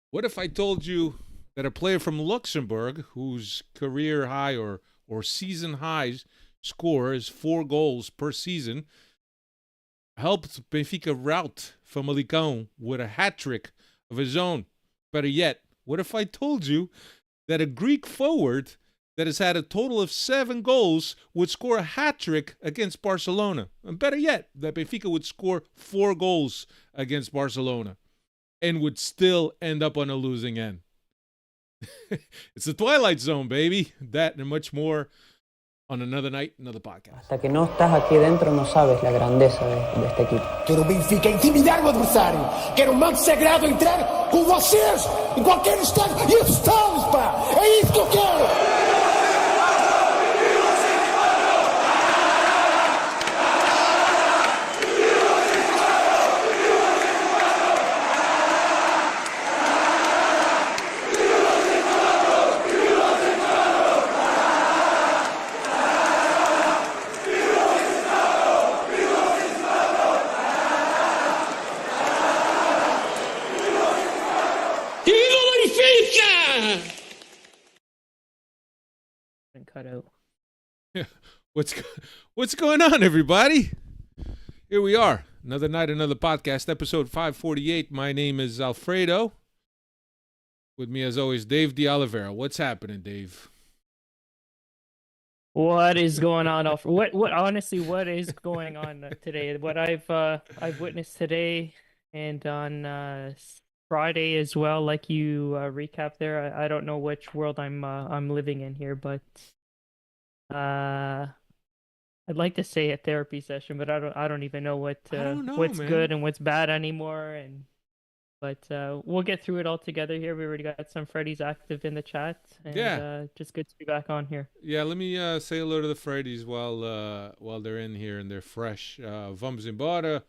What if I told you that a player from Luxembourg, whose career high or season high score is 4 goals per season, helped Benfica rout Famalicao with a hat trick of his own? Better yet, what if I told you that a Greek forward that has had a total of 7 goals would score a hat trick against Barcelona? And better yet, that Benfica would score 4 goals against Barcelona and would still end up on a losing end. It's the Twilight Zone, baby. That and much more on another night, another podcast. Hasta que no estás aquí dentro no sabes la grandeza de este equipo. Quero o Benfica intimidar o adversário. Quero o manto sagrado entrar com vocês em qualquer instante e assustá-los, pá! É isso que eu quero! Cut out. What's going on, everybody? Here we are, another night, another podcast, episode 548. My name is Alfredo. With me, as always, Dave De Oliveira. What's happening, Dave? What is going on? What honestly, what is going on today? What I've witnessed today and on Friday as well, like you recap there. I don't know which world I'm living in here, but I'd like to say a therapy session, but I don't even know what's man. good and what's bad anymore. But we'll get through it all together here. We already got some Freddies active in the chat, and just good to be back on here. Yeah, let me say hello to the Freddies while they're in here and they're fresh. Vamos embora,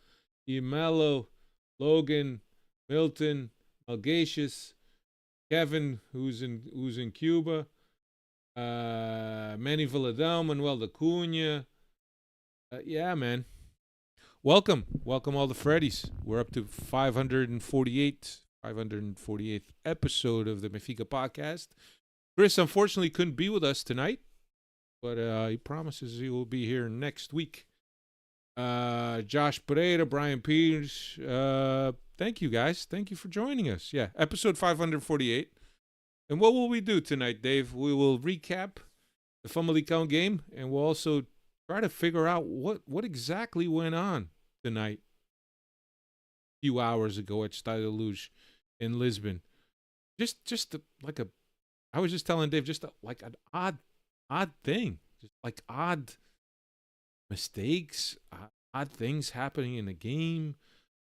Emelo, Logan, Milton, Malgacious, Kevin, who's in Cuba, Manny Villadel, Manuel da Cunha. Yeah, man. Welcome all the Freddies. We're up to 548th episode of the Benfica podcast. Chris unfortunately couldn't be with us tonight, but he promises he will be here next week. Josh Pereira, Brian Peters, thank you guys. Thank you for joining us. Yeah, episode 548. And what will we do tonight, Dave? We will recap the Famalicao game, and we'll also try to figure out what exactly went on tonight, a few hours ago at Stade de Luz in Lisbon. I was just telling Dave, like an odd thing, just like odd mistakes, odd things happening in the game.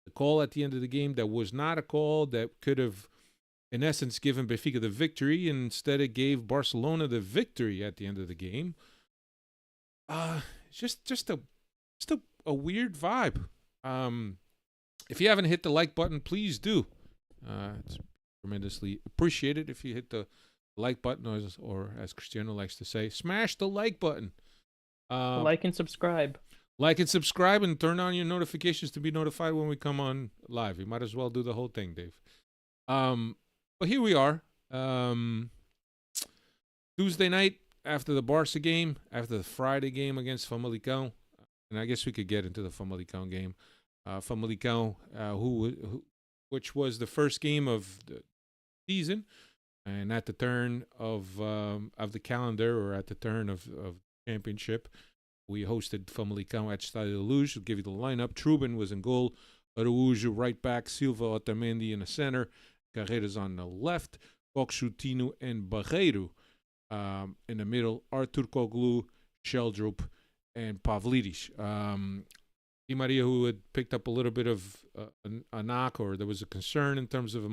The call at the end of the game that was not a call that could have, in essence, given Benfica the victory, and instead it gave Barcelona the victory at the end of the game. Just a weird vibe. If you haven't hit the like button, please do. It's tremendously appreciated if you hit the like button, or as Cristiano likes to say, smash the like button. Like and subscribe. Like and subscribe and turn on your notifications to be notified when we come on live. You might as well do the whole thing, Dave. But here we are. Tuesday night after the Barca game, after the Friday game against Famalicao. And I guess we could get into the Famalicao game. Famalicao, which was the first game of the season, and at the turn of the calendar, or at the turn of championship, we hosted Famalicao at Stade de Luz. I'll give you the lineup. Trubin was in goal. Araújo right back. Silva, Otamendi in the center. Carreras on the left. Coxutino and Barreiro in the middle. Artur Koglu, Sheldrup, and Pavlidis. Di Maria, who had picked up a little bit of a knock, or there was a concern in terms of a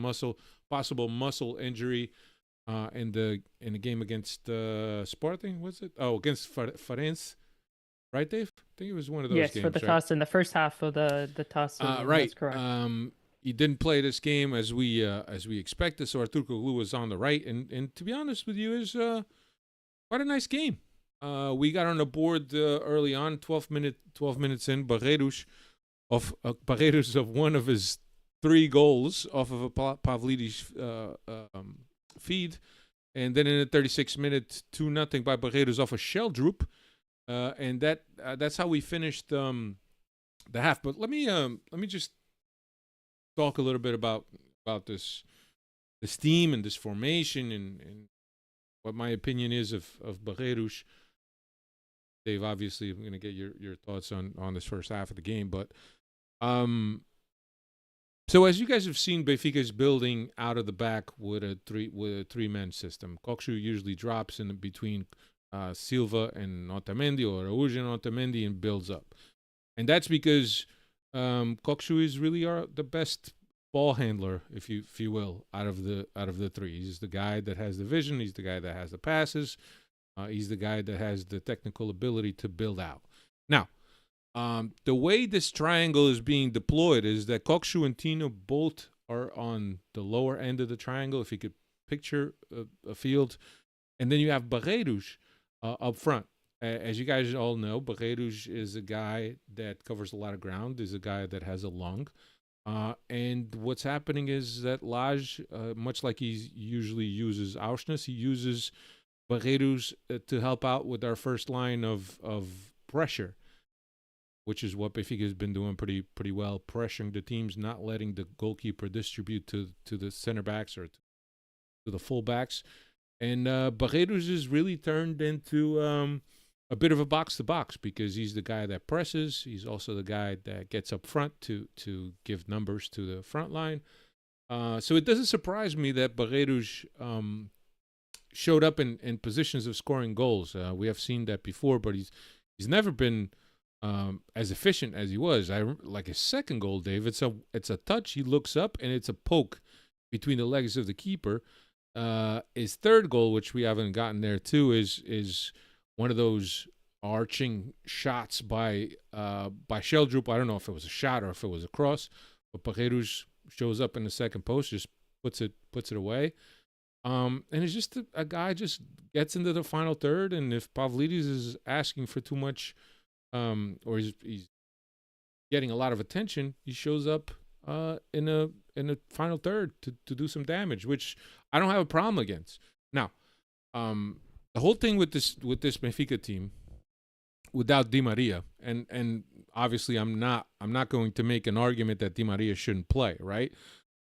possible muscle injury in the game against Sporting, was it? Oh, against Farense. Right, Dave? I think it was one of those games. Yes, for the toss in the first half of the toss. Right. That's correct. He didn't play this game as we expected, so Artur Koglu was on the right. And to be honest with you, is quite a nice game. We got on the board early on, 12 minutes in. Barreiros of one of his 3 goals off of a Pavlidis feed. And then in the 36th minute, 2-0 by Barreiros off a shell droop. And that's how we finished the half. But let me just talk a little bit about this team and this formation and what my opinion is of Barreiros. Dave, obviously, I'm going to get your thoughts on this first half of the game. But so as you guys have seen, Benfica is building out of the back with a three-man system. Kokshu usually drops in between Silva and Otamendi, or Araújo and Otamendi, and builds up. And that's because Kokshu is really the best ball handler, if you will, out of the three. He's the guy that has the vision. He's the guy that has the passes. He's the guy that has the technical ability to build out. Now, the way this triangle is being deployed is that Kokshu and Tino both are on the lower end of the triangle, if you could picture a field. And then you have Barreiros up front. As you guys all know, Barreiros is a guy that covers a lot of ground, is a guy that has a lung. And what's happening is that Lage, much like he usually uses Auschwitz, he uses Barreiros to help out with our first line of pressure, which is what Benfica has been doing pretty well, pressuring the teams, not letting the goalkeeper distribute to the center backs or to the full backs. And Barreiros is really turned into a bit of a box-to-box because he's the guy that presses. He's also the guy that gets up front to give numbers to the front line. So it doesn't surprise me that Barreiros showed up in positions of scoring goals. We have seen that before, but he's never been as efficient as he was. Like his second goal, Dave, it's a touch. He looks up and it's a poke between the legs of the keeper. His third goal, which we haven't gotten there too, is one of those arching shots by Sheldrup. I don't know if it was a shot or if it was a cross, but Barreiros shows up in the second post, just puts it away. And it's just a guy just gets into the final third, and if Pavlidis is asking for too much, or he's getting a lot of attention, he shows up in a final third to do some damage, which I don't have a problem against. Now, the whole thing with this Benfica team, without Di Maria, and obviously I'm not going to make an argument that Di Maria shouldn't play, right?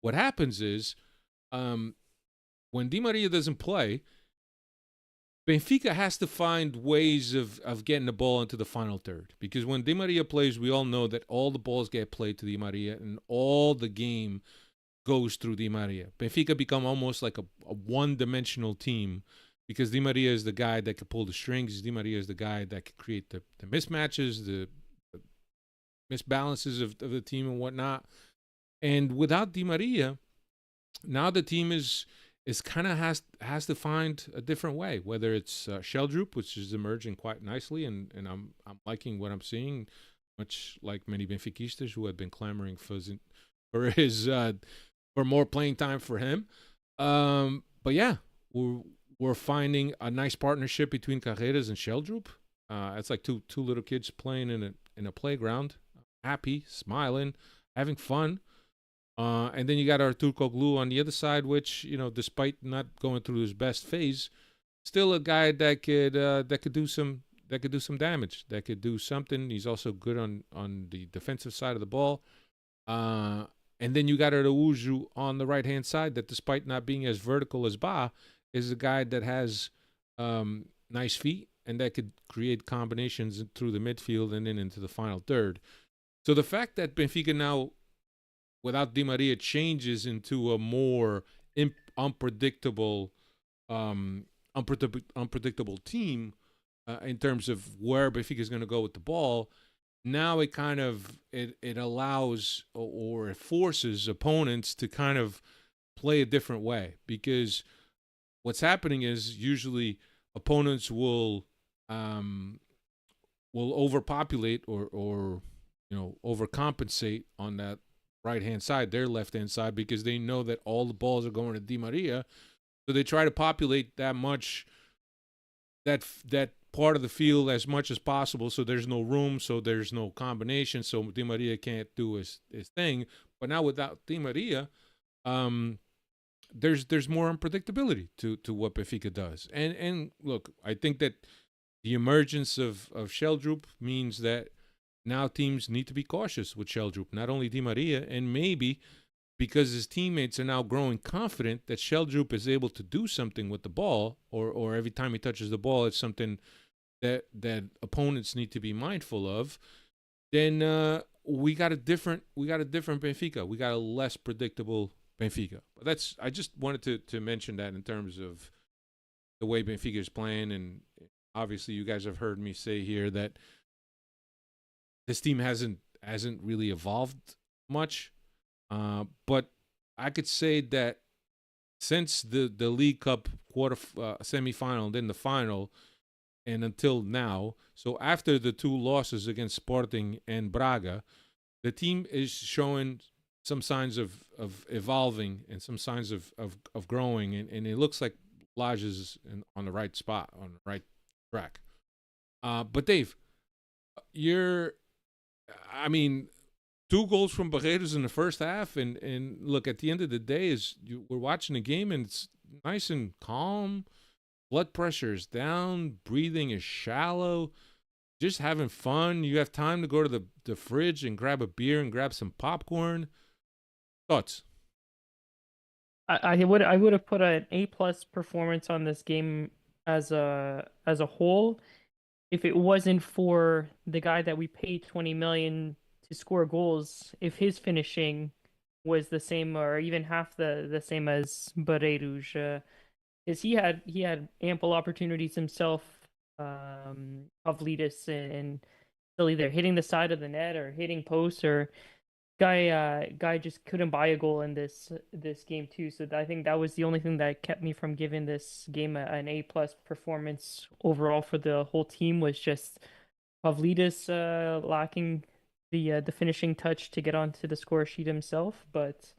What happens is, when Di Maria doesn't play, Benfica has to find ways of getting the ball into the final third. Because when Di Maria plays, we all know that all the balls get played to Di Maria and all the game goes through Di Maria. Benfica become almost like a one-dimensional team because Di Maria is the guy that can pull the strings. Di Maria is the guy that can create the mismatches, the misbalances of the team and whatnot. And without Di Maria, now the team is kind of has to find a different way, whether it's Sheldrup, which is emerging quite nicely, and I'm liking what I'm seeing, much like many Benfiquistas who have been clamoring for more playing time for him. But yeah, we're finding a nice partnership between Carreras and Sheldrup. It's like two little kids playing in a playground, happy, smiling, having fun. And then you got Artur Koglu on the other side, which, despite not going through his best phase, still a guy that could do some damage, that could do something. He's also good on the defensive side of the ball. And then you got Araújo on the right hand side, that despite not being as vertical as Ba, is a guy that has nice feet and that could create combinations through the midfield and then into the final third. So the fact that Benfica now, without Di Maria, changes into a more unpredictable team in terms of where Benfica is going to go with the ball. Now it kind of it allows or it forces opponents to kind of play a different way, because what's happening is usually opponents will overpopulate or overcompensate on that right-hand side, their left-hand side, because they know that all the balls are going to Di Maria. So they try to populate that part of the field as much as possible, so there's no room, so there's no combination, so Di Maria can't do his thing. But now without Di Maria, um, there's more unpredictability to what Benfica does. And look, I think that the emergence of Sheldrup means that now teams need to be cautious with Sheldrup, not only Di Maria, and maybe because his teammates are now growing confident that Sheldrup is able to do something with the ball, or every time he touches the ball, it's something that opponents need to be mindful of. Then we got a different Benfica. We got a less predictable Benfica. That's I just wanted to mention that in terms of the way Benfica is playing, and obviously you guys have heard me say here that this team hasn't really evolved much. But I could say that since the League Cup semifinal and then the final, and until now, so after the two losses against Sporting and Braga, the team is showing some signs of evolving and some signs of growing, and it looks like Lage is on the right spot, on the right track. But Dave, I mean, 2 goals from Barreiros in the first half, and look, at the end of the day, we're watching the game and it's nice and calm. Blood pressure is down, breathing is shallow, just having fun. You have time to go to the fridge and grab a beer and grab some popcorn. Thoughts? I would have put an A+ performance on this game as a whole if it wasn't for the guy that we paid 20 million to score goals. If his finishing was the same or even half the same as Barreiros, is he had ample opportunities himself. Pavlidis and still either hitting the side of the net or hitting posts, or guy just couldn't buy a goal in this game too. So I think that was the only thing that kept me from giving this game an A+ performance overall for the whole team, was just Pavlidis lacking the finishing touch to get onto the score sheet himself. But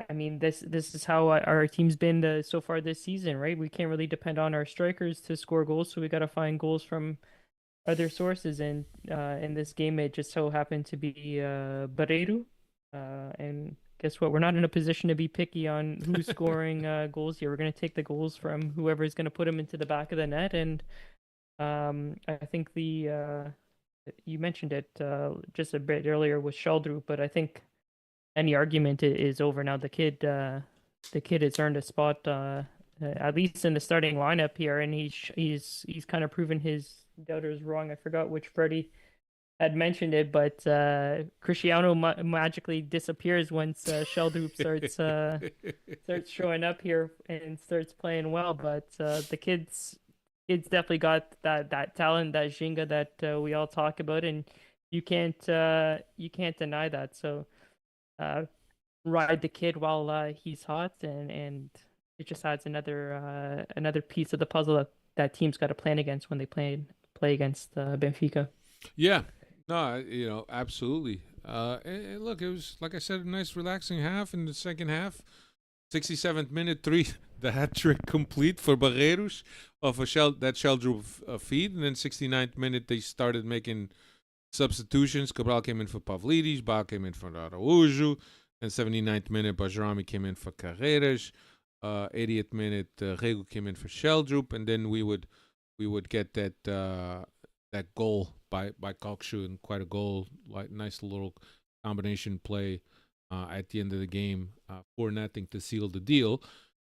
I mean, this is how our team's been so far this season, right? We can't really depend on our strikers to score goals, so we got to find goals from other sources. And in this game, it just so happened to be Barreiro. And guess what? We're not in a position to be picky on who's scoring goals here. We're going to take the goals from whoever's going to put them into the back of the net. And I think you mentioned it just a bit earlier with Sheldrup, but I think any argument is over now. The kid has earned a spot at least in the starting lineup here, and he's kind of proven his doubters wrong. I forgot which Freddie had mentioned it, but Cristiano magically disappears once Sheldrup starts showing up here and starts playing well. But the kid's definitely got that talent, that Ginga that we all talk about, and you can't deny that. So ride the kid while he's hot, and it just adds another piece of the puzzle that team's got to plan against when they play against Benfica. Yeah, no, absolutely. And look, it was, like I said, a nice relaxing half. In the second half, 67th minute, the hat trick complete for Barreiros of that Sheldrup feed, and then 69th minute they started making substitutions. Cabral came in for Pavlidis, Bal came in for Araújo, and 79th minute Bajrami came in for Carreras. 80th minute Rego came in for Sheldrup, and then we would get that goal by Kokshu, and quite a goal, like nice little combination play at the end of the game, 4-0 to seal the deal.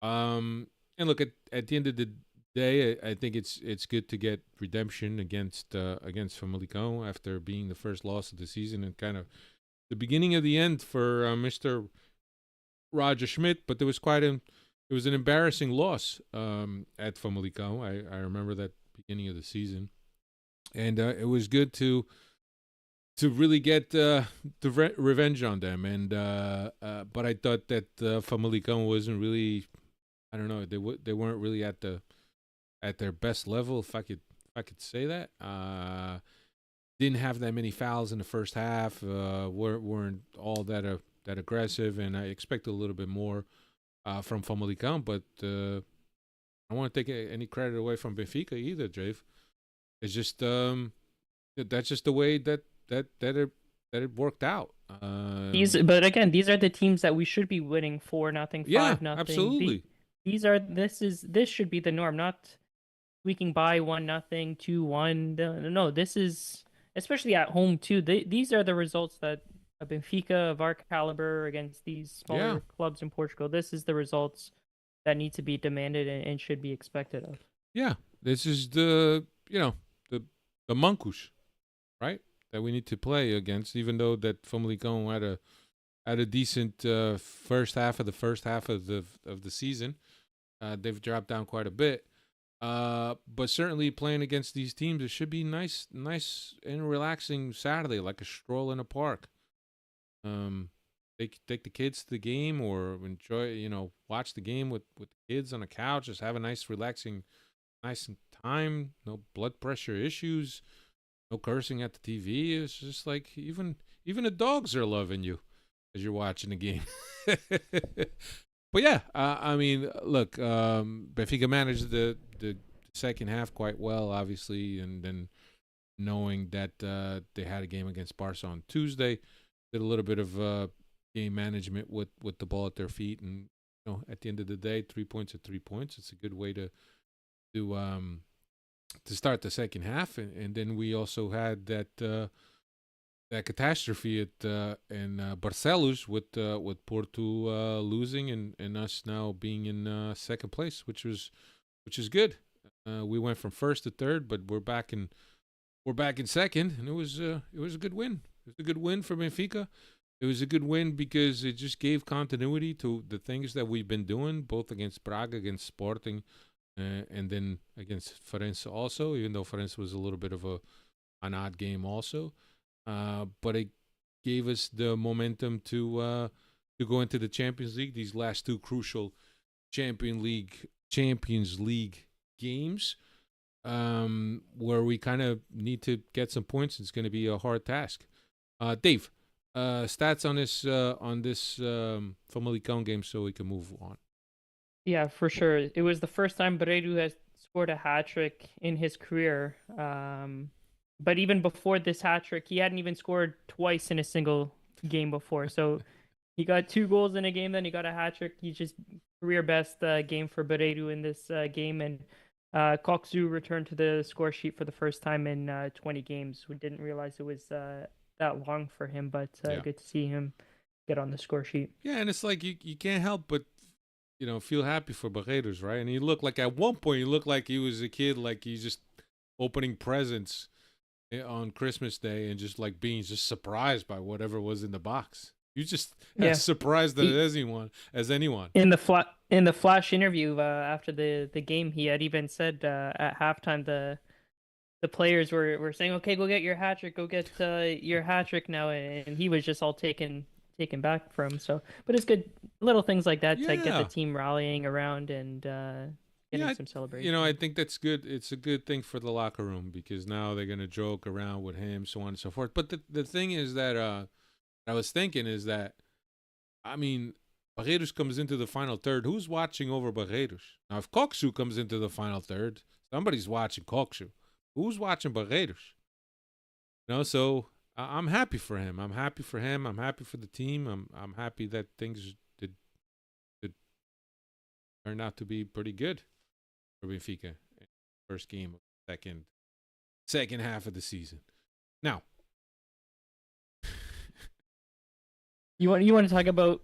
And look, at the end of the day, I think it's good to get redemption against Famalicao after being the first loss of the season, and kind of the beginning of the end for Mr. Roger Schmidt. But it was an embarrassing loss at Famalicao. I remember that beginning of the season, and it was good to really get the revenge on them. And but I thought that Famalicao wasn't really, I don't know, they weren't really at their best level, if I could say that. Didn't have that many fouls in the first half. Weren't all that aggressive, and I expected a little bit more from Famalicao. But I don't want to take any credit away from Benfica either, Jave. It's just that's just the way that it worked out. But again, these are the teams that we should be winning 4-0, Yeah, 5-0. absolutely. This should be the norm, not squeaking by 1-0, 2-1. No, this is especially at home too. These are the results that a Benfica of our caliber against these Yeah, smaller clubs in Portugal. This is the results that need to be demanded and should be expected of. yeah. This is the the Mancus, right? That we need to play against, even though that Famalicão had a decent first half of the season. They've dropped down quite a bit. But certainly playing against these teams, it should be nice and relaxing Saturday, like a stroll in a park. Take the kids to the game or enjoy, watch the game with the kids on the couch. Just have a nice, relaxing, nice time. No blood pressure issues. No cursing at the TV. It's just like even the dogs are loving you as you're watching the game. But yeah, I mean, look, Benfica managed the second half quite well, obviously, and then knowing that they had a game against Barca on Tuesday, did a little bit of game management with the ball at their feet, and at the end of the day, 3 points are 3 points. It's a good way to start the second half, and then we also had that catastrophe in Barcelos with Porto losing and us now being in second place, which is good. We went from first to third, but we're back in second, and it was a good win. It was a good win for Benfica. It was a good win because it just gave continuity to the things that we've been doing, both against Braga, against Sporting, and then against Farense also, even though Farense was a little bit of an odd game also. But it gave us the momentum to go into the Champions League, these last two crucial Champions League games, where we kind of need to get some points. It's going to be a hard task. Dave, stats on this Famalicão game so we can move on. Yeah, for sure. It was the first time Barreiro has scored a hat trick in his career. But even before this hat trick, he hadn't even scored twice in a single game before. So he got 2 goals in a game, then he got a hat trick. He just career best game for Barreiro in this game. And Koksu returned to the score sheet for the first time in 20 games. We didn't realize it was that long for him, but good to see him get on the score sheet. Yeah, and it's like you can't help but feel happy for Barreiros, right? And he looked like at one point he looked like he was a kid, like he's just opening presents on Christmas Day and just like being just surprised by whatever was in the box. You just as surprised as anyone. In the flash interview after the game, he had even said at halftime the players were saying, "Okay, go get your hat trick, go get your hat trick now," and he was just all taken back from. So, but it's good little things like that to get the team rallying around and getting some celebration. I think that's good. It's a good thing for the locker room because now they're gonna joke around with him, so on and so forth. But the thing is that I was thinking is that, I mean, Barreiros comes into the final third. Who's watching over Barreiros? Now, if Koksu comes into the final third, somebody's watching Koksu. Who's watching Barreiros? So I'm happy for him. I'm happy for him. I'm happy for the team. I'm happy that things did turn out to be pretty good for Benfica. First game of second half of the season. Now, you want to talk about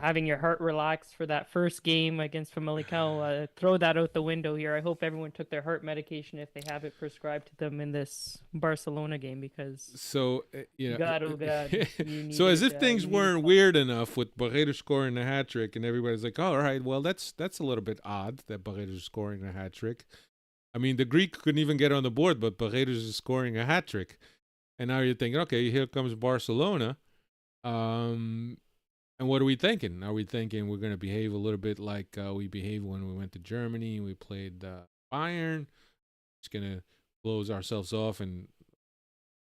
having your heart relaxed for that first game against Famalicao? Throw that out the window here. I hope everyone took their heart medication if they have it prescribed to them in this Barcelona game, because God, so as if things weren't weird enough with Barreiros scoring a hat trick, and everybody's like, "Oh, all right, well that's a little bit odd that Barreiros is scoring a hat trick." I mean, the Greek couldn't even get on the board, but Barreiros is scoring a hat trick, and now you're thinking, okay, here comes Barcelona. And what are we thinking? Are we thinking we're going to behave a little bit like we behaved when we went to Germany and we played Bayern? Just going to close ourselves off and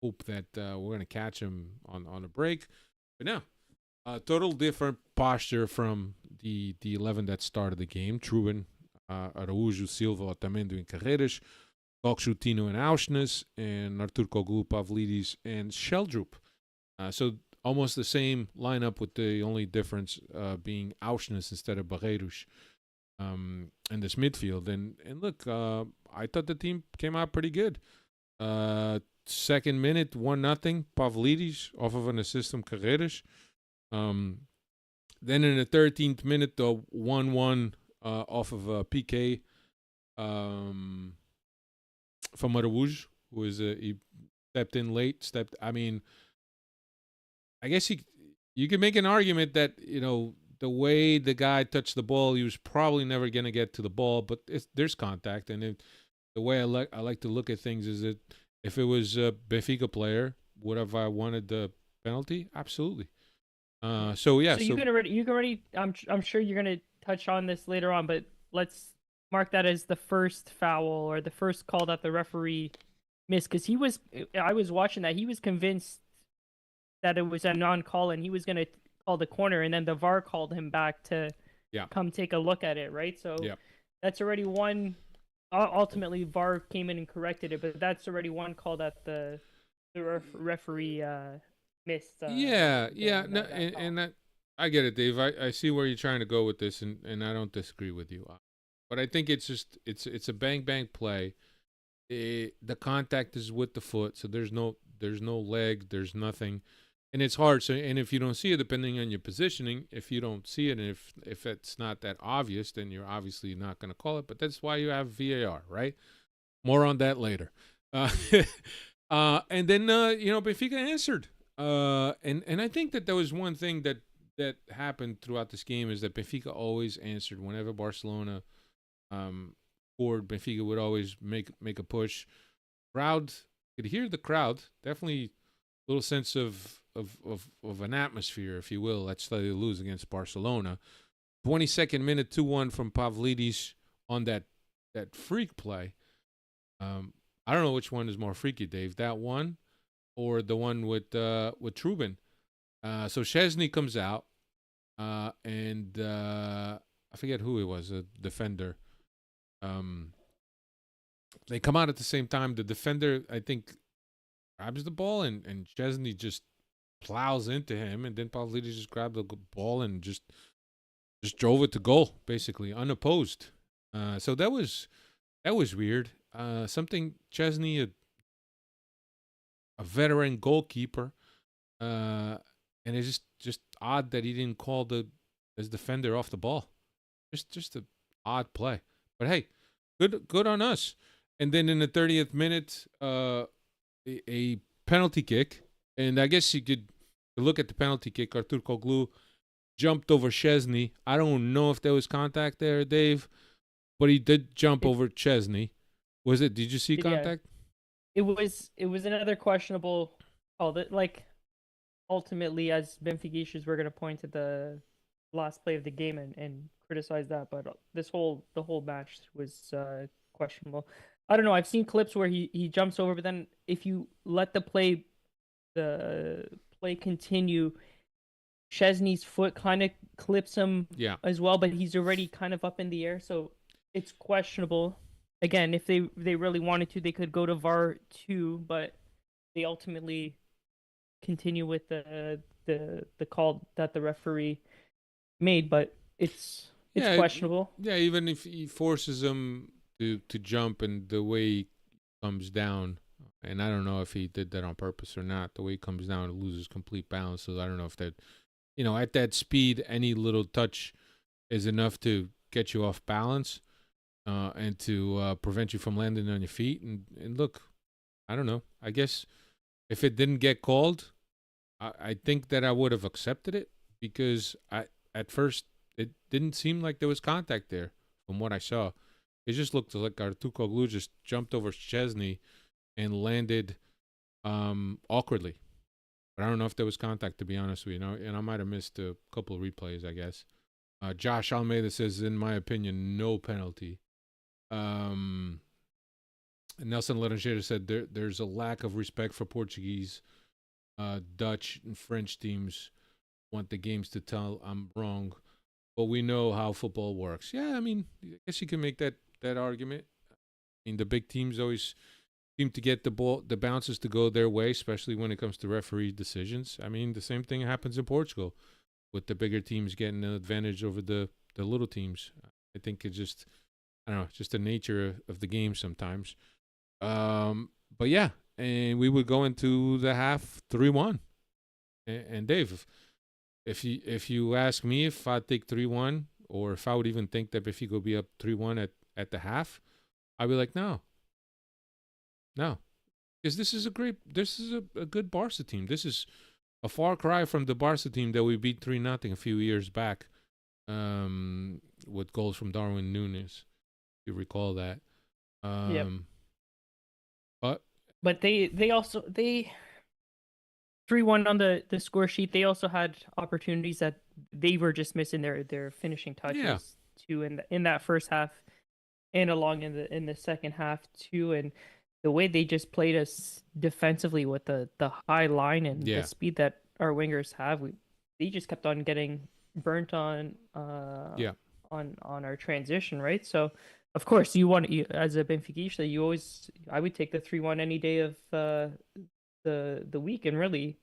hope that we're going to catch them on a break. But no, total different posture from the 11 that started the game. Truben, Araújo, Silva, Otamendi, and Carreras, Koksu, Tino, and Auschness, and Artur Koglu, Pavlidis, and Sheldrup. So almost the same lineup with the only difference being Auschwitz instead of Barreiros in this midfield. And look, I thought the team came out pretty good. Second minute, 1-0, Pavlidis off of an assist from Carreras. Then in the 13th minute, the 1-1 off of PK from Araújo, who he stepped in late. I mean, I guess you could make an argument that, the way the guy touched the ball, he was probably never going to get to the ball, but there's contact. And the way I like to look at things is that if it was a Benfica player, would have I wanted the penalty? Absolutely. So you can already. I'm sure you're gonna touch on this later on, but let's mark that as the first foul or the first call that the referee missed, because I was watching that, he was convinced that it was a non-call and he was gonna call the corner, and then the VAR called him back to come take a look at it, right? So that's already one. Ultimately, VAR came in and corrected it, but that's already one call that the referee missed. And I get it, Dave. I see where you're trying to go with this, and I don't disagree with you. But I think it's a bang bang play. The contact is with the foot, so there's no leg, there's nothing, and it's hard. So, and if you don't see it, depending on your positioning, if you don't see it, and if it's not that obvious, then you're obviously not going to call it. But that's why you have VAR, right? More on that later. And then Benfica answered. And I think that there was one thing that happened throughout this game is that Benfica always answered whenever Barcelona scored. Benfica would always make a push. Crowd, could hear the crowd. Definitely a little sense of an atmosphere, if you will. That's why they lose against Barcelona. 22nd minute, 2-1 from Pavlidis on that freak play. I don't know which one is more freaky, Dave. That one or the one with Trubin. So Szczesny comes out, and I forget who it was, a defender. They come out at the same time. The defender, I think, grabs the ball, and Szczesny just plows into him, and then Pavlidis just grabbed the ball and just drove it to goal, basically, unopposed. So that was weird. Something Szczesny, a veteran goalkeeper, and it's just odd that he didn't call his defender off the ball. Just an odd play. But hey, good on us. And then in the 30th minute, a penalty kick, and I guess you could look at the penalty kick. Artur Koglu jumped over Szczesny. I don't know if there was contact there, Dave, but he did jump over Szczesny. Was it? Did you see contact? It was another questionable call. That, like, ultimately, as Benfica, we're going to point to the last play of the game and criticize that, but the whole match was questionable. I don't know. I've seen clips where he jumps over, but then if you let the play continue, Szczesny's foot kind of clips him as well, but he's already kind of up in the air, so it's questionable. Again, if they really wanted to, they could go to VAR too, but they ultimately continue with the call that the referee made. But it's questionable. Yeah, even if he forces him to jump and the way he comes down, and I don't know if he did that on purpose or not. The way he comes down, it loses complete balance. So I don't know if that, at that speed, any little touch is enough to get you off balance. And to prevent you from landing on your feet. And look, I don't know. I guess if it didn't get called, I think that I would have accepted it, because at first it didn't seem like there was contact there from what I saw. It just looked like Artur Koglu just jumped over Szczesny and landed awkwardly. But I don't know if there was contact, to be honest with you. And I might have missed a couple of replays, I guess. Josh Almeida says, in my opinion, no penalty. Nelson Laranjeira said there's a lack of respect for Portuguese, Dutch, and French teams. Want the games to tell I'm wrong, but we know how football works. Yeah, I mean, I guess you can make that argument. I mean, the big teams always seem to get the bounces to go their way, especially when it comes to referee decisions. I mean, the same thing happens in Portugal with the bigger teams getting an advantage over the little teams. I think it's just, I don't know, just the nature of the game sometimes. But yeah, and we would go into the half 3-1. And Dave, if you ask me if I'd take 3-1, or if I would even think that Benfica would be up 3-1 at the half, I'd be like, no, because this is a good Barca team. This is a far cry from the Barca team that we beat 3-0 a few years back, with goals from Darwin Núñez, if you recall that. Yep. But they also 3-1 on the score sheet. They also had opportunities that they were just missing their finishing touches too in that first half and along in the second half too. And the way they just played us defensively with the high line and the speed that our wingers have, they just kept on getting burnt on our transition, right? So of course as a Benfica, I would take the 3-1 any day of the week, and really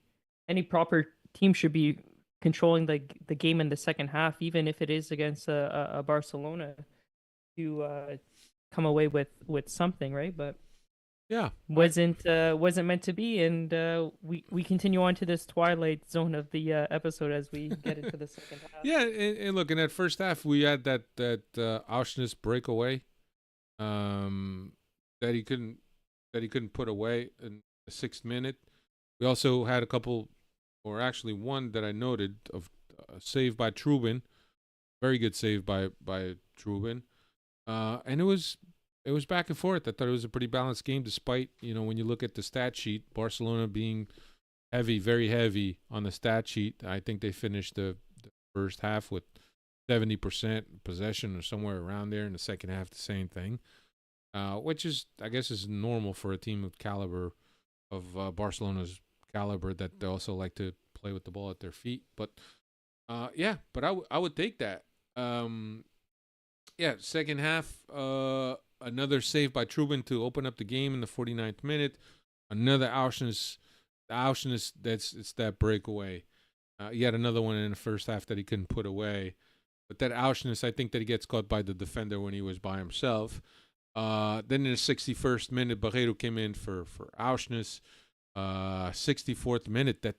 any proper team should be controlling the game in the second half, even if it is against a Barcelona, to come away with something, right? But wasn't meant to be, and we continue on to this twilight zone of the episode as we get into the second half. Yeah, and look, in that first half we had that Auschwitz breakaway, that he couldn't put away in the 6th minute. We also had a couple, or actually one that I noted, of save by Trubin, very good save by Trubin, and it was back and forth. I thought it was a pretty balanced game, despite, when you look at the stat sheet, Barcelona being heavy, very heavy on the stat sheet. I think they finished the first half with 70% possession or somewhere around there. In the second half, the same thing, which is, I guess, is normal for a team of caliber of Barcelona's caliber, that they also like to play with the ball at their feet. But but I would take that. Second half, another save by Trubin to open up the game in the 49th minute. Another Auschwitz, it's that breakaway. He had another one in the first half that he couldn't put away. But that Auschwitz, I think that he gets caught by the defender when he was by himself. Then in the 61st minute, Barreiro came in for Auschwitz. 64th minute, that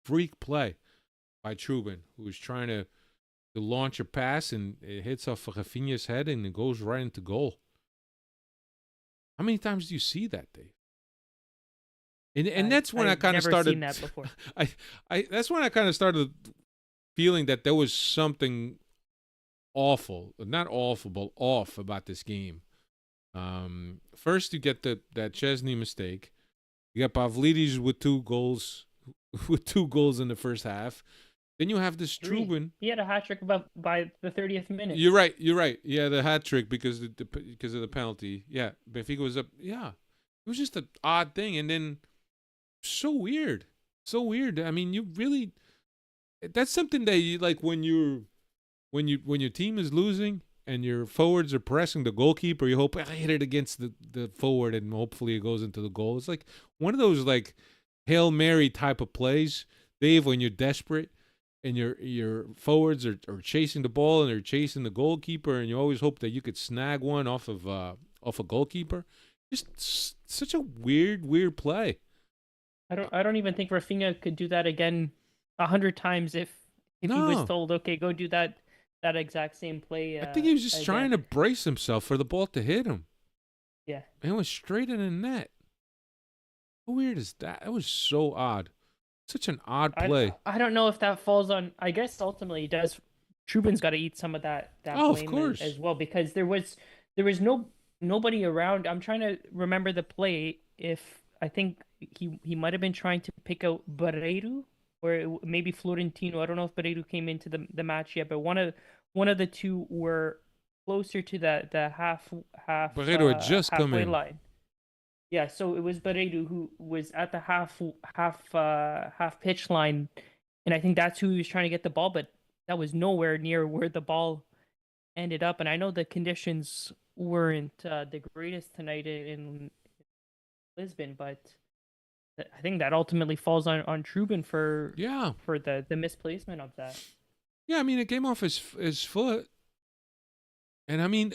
freak play by Trubin, who was trying to launch a pass, and it hits off Rafinha's head and it goes right into goal. How many times do you see that, Dave? And that's when I kind of started. Seen that before. That's when I kind of started feeling that there was something awful, not awful, but off about this game. First, you get that Chesney mistake. You got Pavlidis with 2 goals, in the first half. Then you have this Trubin. He had a hat trick by the 30th minute. You're right. Yeah, the hat trick because of the penalty. Yeah, Benfica was up. Yeah, it was just an odd thing, and then so weird. I mean, you really, that's something that you like when your team is losing and your forwards are pressing the goalkeeper. You hope I hit it against the forward and hopefully it goes into the goal. It's like one of those like Hail Mary type of plays, Dave, when you're desperate and your forwards are chasing the ball and they're chasing the goalkeeper, and you always hope that you could snag one off a goalkeeper. Just such a weird play. I don't even think Rafinha could do that again 100 times if he was told, okay, go do that exact same play. I think he was just trying to brace himself for the ball to hit him. Yeah. And it was straight in the net. How weird is that? That was so odd. Such an odd play. I don't know if that falls on. I guess ultimately does. Trubin's got to eat some of that blame of course. As well, because there was nobody around. I'm trying to remember the play. If I think he might have been trying to pick out Barreiro or maybe Florentino. I don't know if Barreiro came into the match yet, but one of the two were closer to the half. Barreiro had just come in. Line. Yeah, so it was Barreiro who was at the half pitch line, and I think that's who he was trying to get the ball, but that was nowhere near where the ball ended up. And I know the conditions weren't the greatest tonight in Lisbon, but I think that ultimately falls on Trubin for Yeah. the misplacement of that. Yeah, I mean, it came off his foot. And I mean,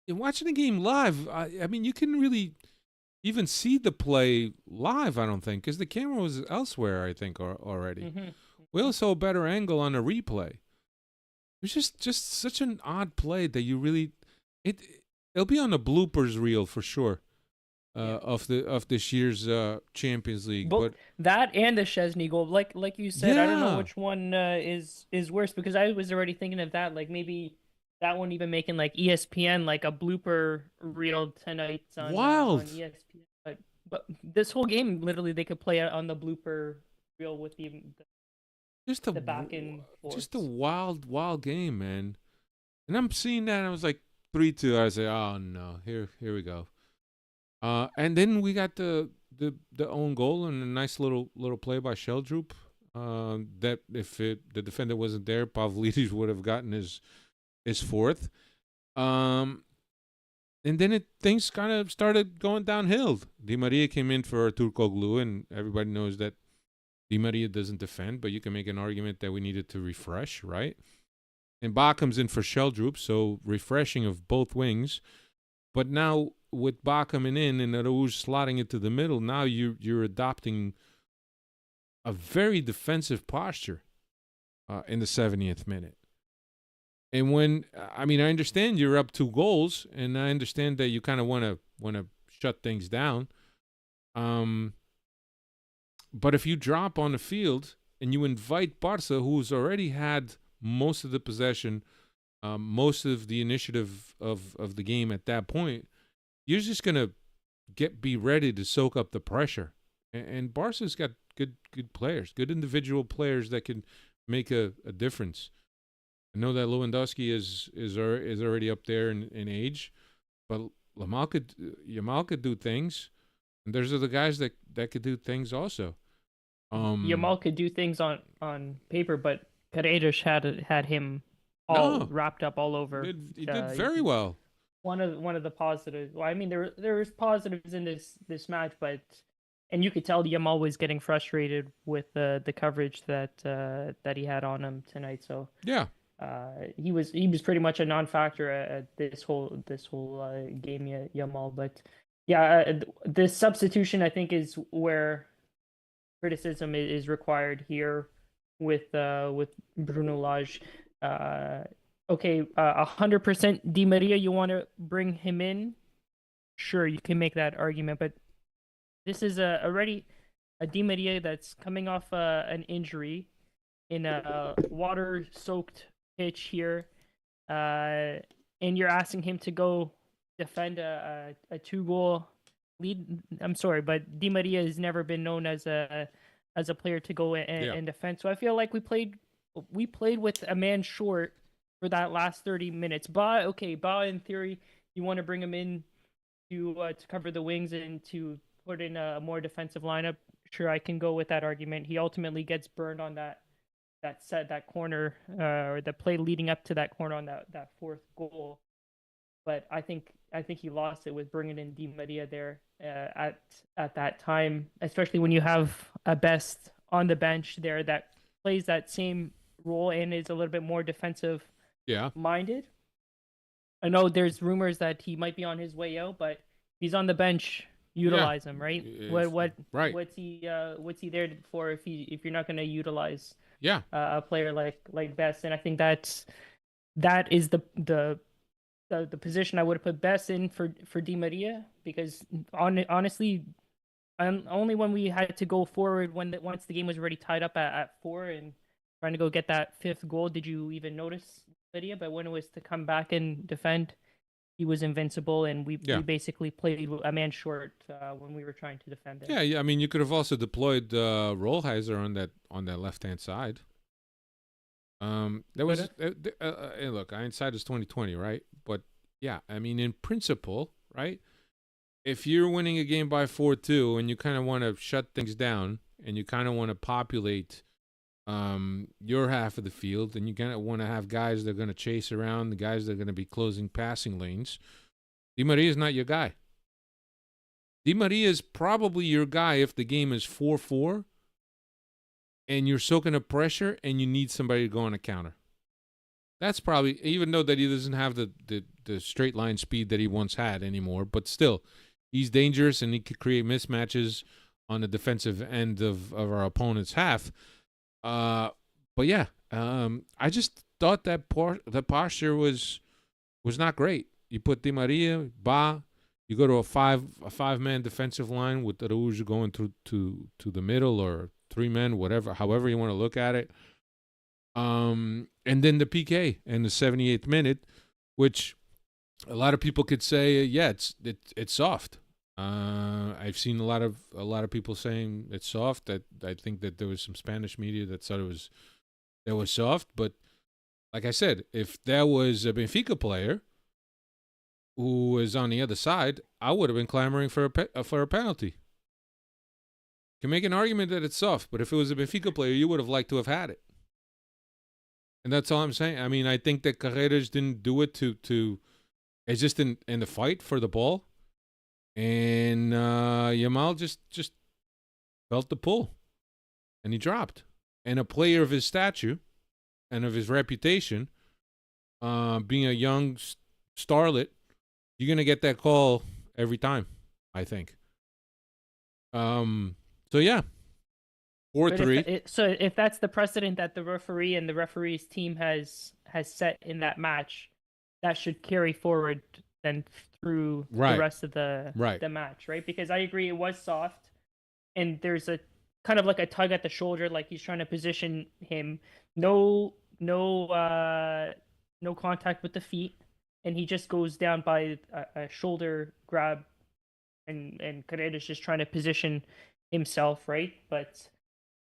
in watching the game live, I mean, you couldn't really even see the play live, I don't think, because the camera was elsewhere, I think, already. Mm-hmm. We also saw a better angle on the replay. It was just such an odd play that you really it'll be on the bloopers reel for sure of this year's Champions League. Both But that and the Chesney goal, like you said, I don't know yeah, which one is worse, because I was already thinking of that, like maybe that one even making like ESPN like a blooper reel tonight on wild. ESPN. But this whole game, literally, they could play it on the blooper reel with Just the back and forth. just a wild game, man. And I'm seeing that, and I was like 3-2. I say, oh no, here we go. And then we got the own goal and a nice little play by Sheldrup. That if the defender wasn't there, Pavlidis would have gotten his fourth. And then things kind of started going downhill. Di Maria came in for Turkoglu, and everybody knows that Di Maria doesn't defend, but you can make an argument that we needed to refresh, right? And Ba comes in for Sheldrup, so refreshing of both wings. But now with Ba coming in and Araújo slotting it to the middle, now you're adopting a very defensive posture in the 70th minute. And when I understand you're up 2 goals, and I understand that you kind of want to shut things down. But if you drop on the field and you invite Barca, who's already had most of the possession, most of the initiative of the game at that point, you're just gonna be ready to soak up the pressure. And Barca's got good players, good individual players that can make a difference. I know that Lewandowski is already up there in age, but Yamal could do things, and there's other guys that could do things also. Yamal could do things on paper, but Paredes had him all wrapped up all over. He did very well. One of the positives. Well, I mean, there was positives in this match, but you could tell Yamal was getting frustrated with the coverage that he had on him tonight. So yeah, he was pretty much a non-factor at this whole game, Yamal. But yeah, this substitution, I think, is where criticism is required here with Bruno Lage. Okay, 100% Di Maria, you want to bring him in? Sure, you can make that argument, but this is already a Di Maria that's coming off an injury in a water-soaked pitch here, and you're asking him to go defend a 2-goal lead. I'm sorry, but Di Maria has never been known as a player to go and defend. So I feel like we played with a man short for that last 30 minutes. Ba, in theory, you want to bring him in to cover the wings and to put in a more defensive lineup. Sure, I can go with that argument. He ultimately gets burned on that corner, or the play leading up to that corner on that 4th goal. But I think he lost it with bringing in Di Maria there at that time, especially when you have a Best on the bench there that plays that same role and is a little bit more defensive minded. I know there's rumors that he might be on his way out, but he's on the bench. Utilize him, right? What's he there for if you're not going to utilize a player like Best? And I think that is the position I would have put Best in for Di Maria, because honestly, only when we had to go forward once the game was already tied up at 4 and trying to go get that 5th goal, did you even notice Maria? But when it was to come back and defend, he was invincible, and we basically played a man short when we were trying to defend him. Yeah. I mean, you could have also deployed Rollheiser on that left hand side. There was look, hindsight is 2020, right? But yeah, I mean, in principle, right? If you're winning a game by 4-2 and you kind of want to shut things down and you kind of want to populate your half of the field, and you kind of want to have guys that are going to chase around, the guys that are going to be closing passing lanes, Di Maria is not your guy. Di Maria is probably your guy if the game is 4-4 and you're soaking up pressure and you need somebody to go on a counter. That's probably, even though that he doesn't have the straight line speed that he once had anymore, but still, he's dangerous and he could create mismatches on the defensive end of our opponent's half. But yeah, I just thought that the posture was not great. You put Di Maria, Ba, you go to a five-man defensive line with Araújo going to the middle, or 3 men, whatever, however you want to look at it. And then the PK in the 78th minute, which a lot of people could say, yeah, it's soft. I've seen a lot of people saying it's soft. That I think that there was some Spanish media that thought it was soft. But like I said, if there was a Benfica player who was on the other side, I would have been clamoring for a penalty. You can make an argument that it's soft, but if it was a Benfica player, you would have liked to have had it. And that's all I'm saying. I mean, I think that Carreras didn't do it to it's just in the fight for the ball. And Yamal just felt the pull. And he dropped. And a player of his stature and of his reputation, being a young starlet, you're going to get that call every time, I think. So, yeah. 4-3. So if that's the precedent that the referee and the referee's team has set in that match, that should carry forward then through the rest of the match, right? Because I agree it was soft, and there's a kind of like a tug at the shoulder, like he's trying to position him. No contact with the feet, and he just goes down by a shoulder grab, and Carreras just trying to position himself, right? But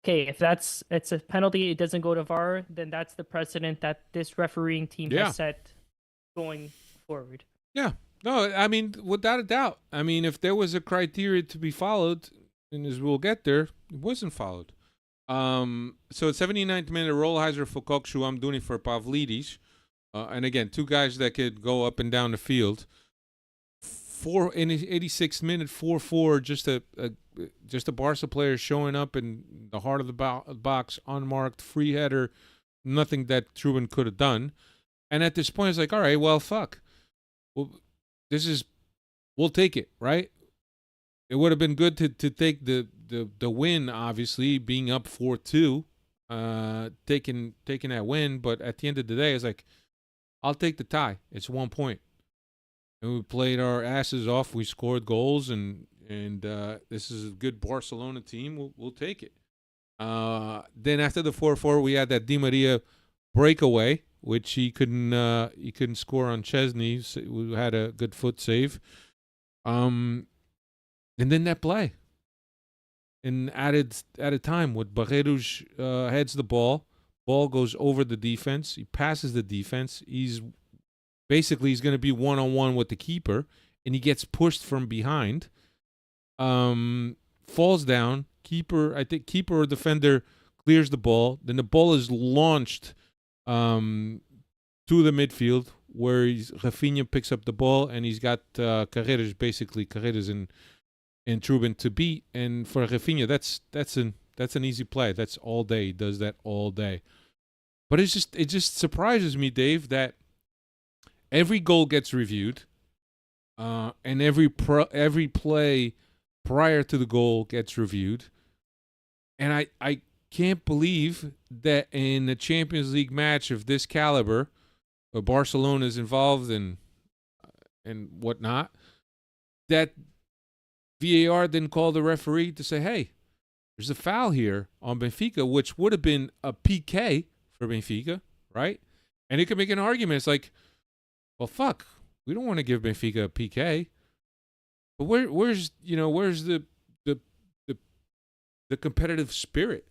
okay, if it's a penalty, it doesn't go to VAR, then that's the precedent that this refereeing team has set going forward. Yeah. No, I mean, without a doubt. I mean, if there was a criteria to be followed, and as we'll get there, it wasn't followed. So at 79th minute, Rolheiser for Kokshu, I'm doing it for Pavlidis. And again, 2 guys that could go up and down the field. In the 86th minute, 4-4, just a Barca player showing up in the heart of the box, unmarked, free header, nothing that Truban could have done. And at this point, it's like, all right, well, fuck. Well, we'll take it, right? It would have been good to take the win, obviously, being up 4-2, taking that win. But at the end of the day, it's like, I'll take the tie. It's 1 point. And we played our asses off. We scored goals, and this is a good Barcelona team. We'll take it. Then after the 4-4, we had that Di Maria breakaway, which he couldn't score on Chesney. So we had a good foot save. And then that play. And added time with Barreiros heads the ball. Ball goes over the defense. He passes the defense. He's going to be one-on-one with the keeper, and he gets pushed from behind. Falls down. Keeper or defender clears the ball. Then the ball is launched to the midfield, where Rafinha picks up the ball, and he's got Carreras and Truban to beat. And for Rafinha, that's an easy play. That's all day. He does that all day. But it just surprises me, Dave, that every goal gets reviewed, and every play prior to the goal gets reviewed. And I can't believe that in a Champions League match of this caliber, where Barcelona is involved and whatnot, that VAR didn't call the referee to say, hey, there's a foul here on Benfica, which would have been a PK for Benfica, right? And it could make an argument. It's like, well, fuck, we don't want to give Benfica a PK. But where's the competitive spirit?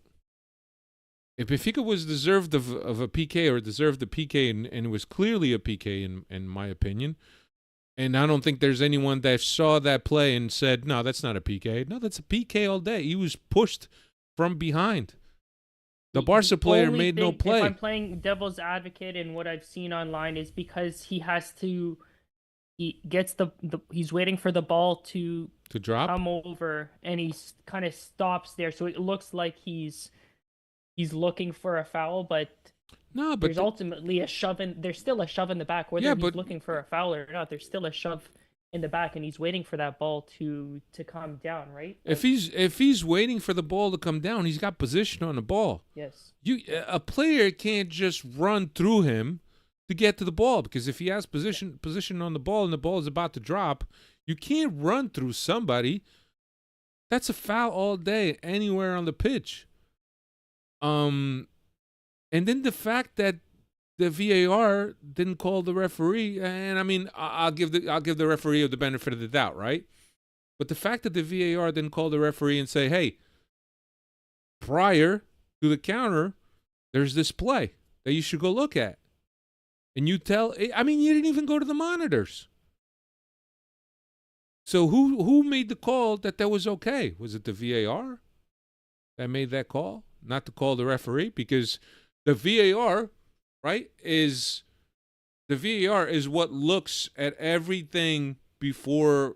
If Benfica was deserved of a PK, or deserved the PK, and it was clearly a PK in my opinion, and I don't think there's anyone that saw that play and said, no, that's not a PK. No, that's a PK all day. He was pushed from behind. The Barca player made no play. If I'm playing devil's advocate, and what I've seen online is because he gets he's waiting for the ball to to drop. come over, and he kind of stops there, so it looks like he's looking for a foul, but No, but there's ultimately a shove in. There's still a shove in the back, whether Yeah, he's but- looking for a foul or not. There's still a shove in the back, and he's waiting for that ball to come down, right? if he's waiting for the ball to come down, he's got position on the ball. Yes. A player can't just run through him to get to the ball, because if he has position on the ball and the ball is about to drop, you can't run through somebody. That's a foul all day, anywhere on the pitch. And then the fact that the VAR didn't call the referee, and I mean, I'll give the referee the benefit of the doubt, right? But the fact that the VAR didn't call the referee and say, hey, prior to the counter, there's this play that you should go look at. And you didn't even go to the monitors. So who made the call that was okay? Was it the VAR that made that call? Not to call the referee? Because the VAR, right, is what looks at everything before,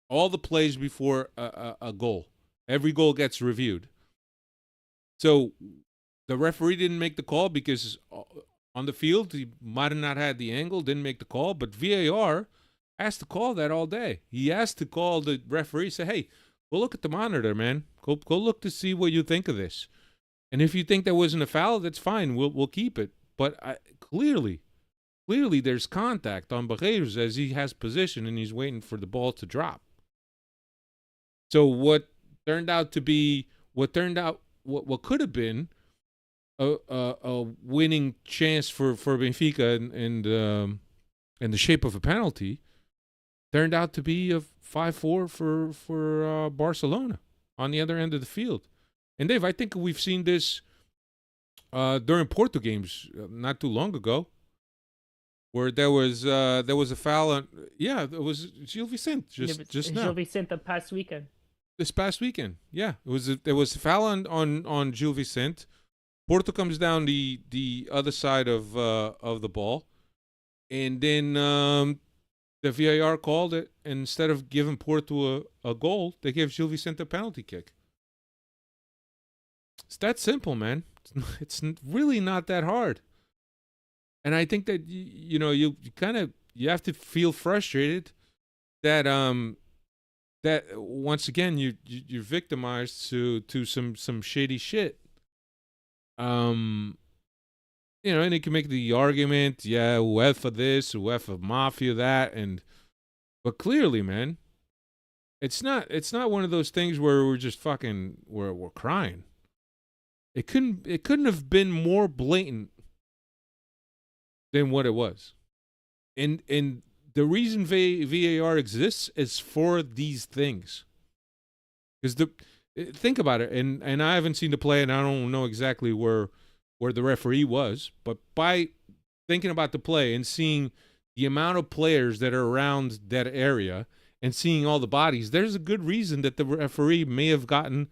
all the plays before a goal. Every goal gets reviewed. So the referee didn't make the call because on the field he might have not had the angle, didn't make the call, but VAR has to call that all day. He has to call the referee, say, hey, go look at the monitor, man. Go look to see what you think of this. And if you think there wasn't a foul, that's fine. We'll keep it. But clearly there's contact on Barreiros as he has position and he's waiting for the ball to drop. So what could have been a winning chance for Benfica in the shape of a penalty turned out to be a 5-4 for Barcelona on the other end of the field. And Dave, I think we've seen this during Porto games not too long ago, where there was a foul on. Yeah, it was Gil Vicente just now. Gil Vicente the past weekend. This past weekend, yeah, there was a foul on Gil Vicente. Porto comes down the other side of the ball, and then the VAR called it, and instead of giving Porto a goal, they gave Gil Vicente a penalty kick. It's that simple, man. It's really not that hard. And I think that you have to feel frustrated that that once again you're victimized to some shady shit. And you can make the argument, yeah, UEFA this, UEFA mafia that, but clearly, man, it's not one of those things where we're just we're crying. It couldn't have been more blatant than what it was. And the reason VAR exists is for these things. Because think about it, and I haven't seen the play, and I don't know exactly where the referee was, but by thinking about the play and seeing the amount of players that are around that area and seeing all the bodies, there's a good reason that the referee may have gotten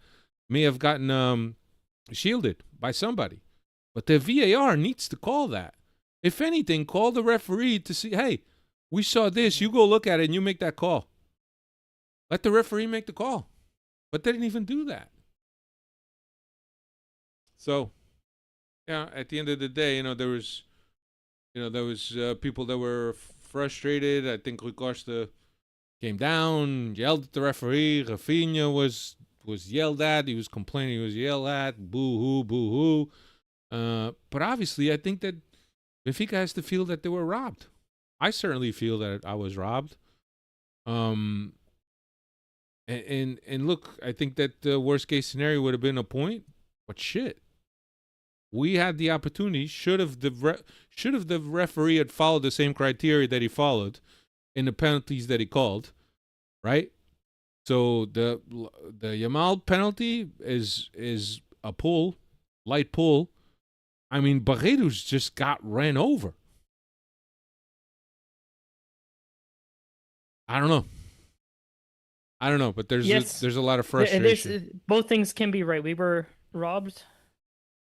shielded by somebody. But the VAR needs to call that. If anything, call the referee to see, hey, we saw this, you go look at it and you make that call. Let the referee make the call. But they didn't even do that. So, yeah, at the end of the day, there was people that were frustrated. I think Rui Costa came down, yelled at the referee. Rafinha was yelled at. He was complaining. He was yelled at. Boo-hoo, boo-hoo. But obviously, I think that Benfica has to feel that they were robbed. I certainly feel that I was robbed. And look, I think that the worst case scenario would have been a point. But shit, we had the opportunity. Should have the referee had followed the same criteria that he followed in the penalties that he called, right? So the Yamal penalty is a pull, light pull. I mean, Barreiros just got ran over. I don't know, but there's a lot of frustration. Both things can be right. We were robbed,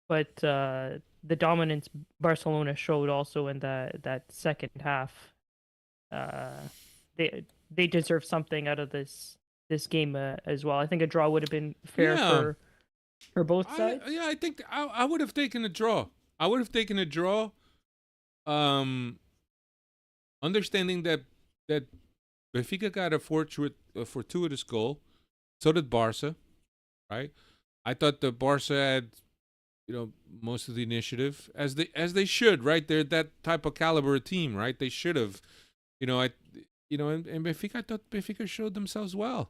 but the dominance Barcelona showed also in that second half. They deserve something out of this this game as well. I think a draw would have been fair Yeah. for both sides. I think I would have taken a draw. I would have taken a draw. Understanding that Benfica got a fortuitous goal. So did Barca, right? I thought the Barca had, most of the initiative as they should, right? They're that type of caliber team, right? They should have, and Benfica, I thought Benfica showed themselves well.